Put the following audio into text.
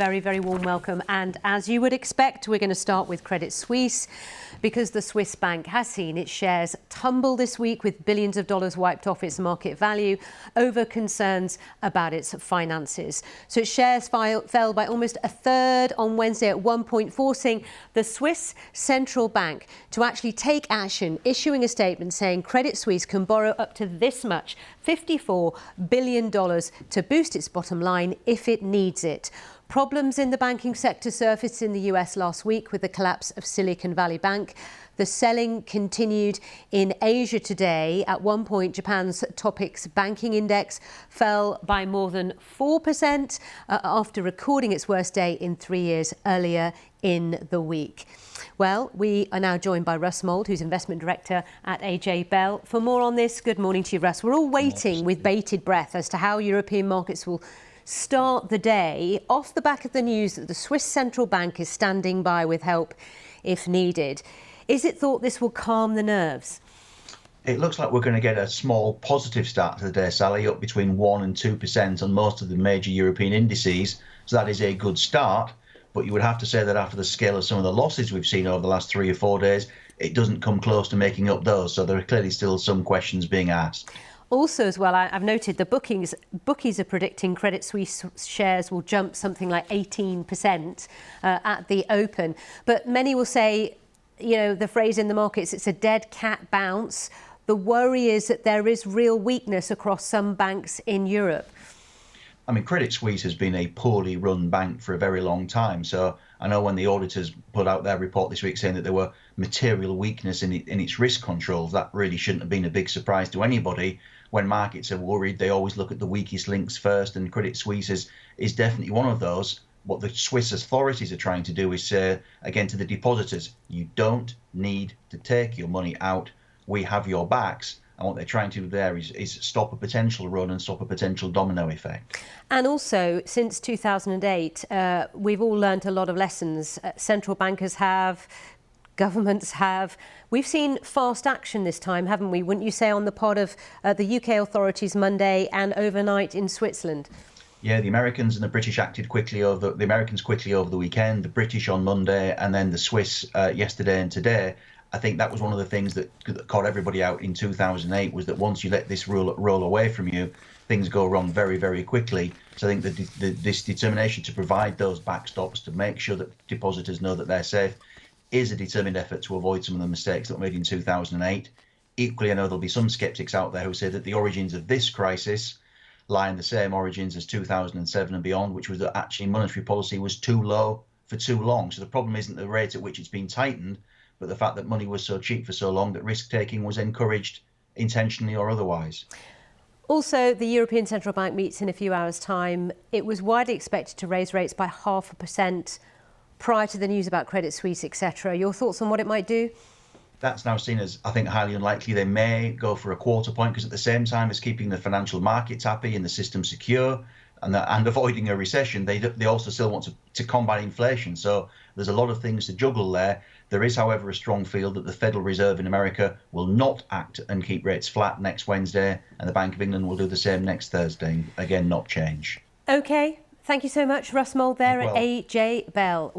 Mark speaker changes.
Speaker 1: very, very warm welcome. And as you would expect, we're going to start with Credit Suisse, because the Swiss bank has seen its shares tumble this week, with billions of dollars wiped off its market value over concerns about its finances. So its shares fell by almost a third on Wednesday at one point, forcing the Swiss central bank to actually take action, issuing a statement saying Credit Suisse can borrow up to this much, $54 billion, to boost its bottom line if it needs it. Problems in the banking sector surfaced in the US last week with the collapse of Silicon Valley Bank. The selling continued in Asia today. At one point, Japan's Topix banking index fell by more than 4% after recording its worst day in 3 years earlier in the week. Well, we are now joined by Russ Mould, who's Investment Director at AJ Bell. For more on this, good morning to you, Russ. We're all waiting with bated breath as to how European markets will start the day off the back of the news that the Swiss central bank is standing by with help if needed. Is it thought this will calm the nerves?
Speaker 2: It looks like we're going to get a small positive start to the day, Sally, up between 1% and 2% on most of the major European indices. So that is a good start. But you would have to say that after the scale of some of the losses we've seen over the last 3 or 4 days, it doesn't come close to making up those. So there are clearly still some questions being asked.
Speaker 1: Also, as well, I've noted the bookies are predicting Credit Suisse shares will jump something like 18% at the open. But many will say, you know, the phrase in the markets, it's a dead cat bounce. The worry is that there is real weakness across some banks in Europe.
Speaker 2: I mean, Credit Suisse has been a poorly run bank for a very long time. So I know when the auditors put out their report this week saying that there were material weakness in its risk controls, that really shouldn't have been a big surprise to anybody. When markets are worried, they always look at the weakest links first, and Credit Suisse is definitely one of those. What the Swiss authorities are trying to do is say, again, to the depositors, you don't need to take your money out. We have your backs. And what they're trying to do there is stop a potential run and stop a potential domino effect.
Speaker 1: And also, since 2008, we've all learned a lot of lessons. Central bankers have, governments have. We've seen fast action this time, haven't we? Wouldn't you say, on the part of the UK authorities Monday and overnight in Switzerland?
Speaker 2: Yeah, the Americans and the British acted quickly over the Americans quickly over the weekend, the British on Monday, and then the Swiss yesterday and today. I think that was one of the things that caught everybody out in 2008, was that once you let this roll away from you, things go wrong very, very quickly. So I think that this determination to provide those backstops, to make sure that depositors know that they're safe, is a determined effort to avoid some of the mistakes that were made in 2008. Equally, I know there'll be some skeptics out there who say that the origins of this crisis lie in the same origins as 2007 and beyond, which was that actually monetary policy was too low for too long. So the problem isn't the rate at which it's been tightened, but the fact that money was so cheap for so long that risk-taking was encouraged intentionally or otherwise.
Speaker 1: Also, the European Central Bank meets in a few hours' time. It was widely expected to raise rates by 0.5% prior to the news about Credit Suisse, etc. Your thoughts on what it might do?
Speaker 2: That's now seen as, I think, highly unlikely. They may go for a quarter point, because at the same time as keeping the financial markets happy and the system secure and avoiding a recession, they also still want to combat inflation. So there's a lot of things to juggle there. There is, however, a strong feel that the Federal Reserve in America will not act and keep rates flat next Wednesday, and the Bank of England will do the same next Thursday. Again, not change.
Speaker 1: OK, thank you so much, Russ Mould there at AJ Bell.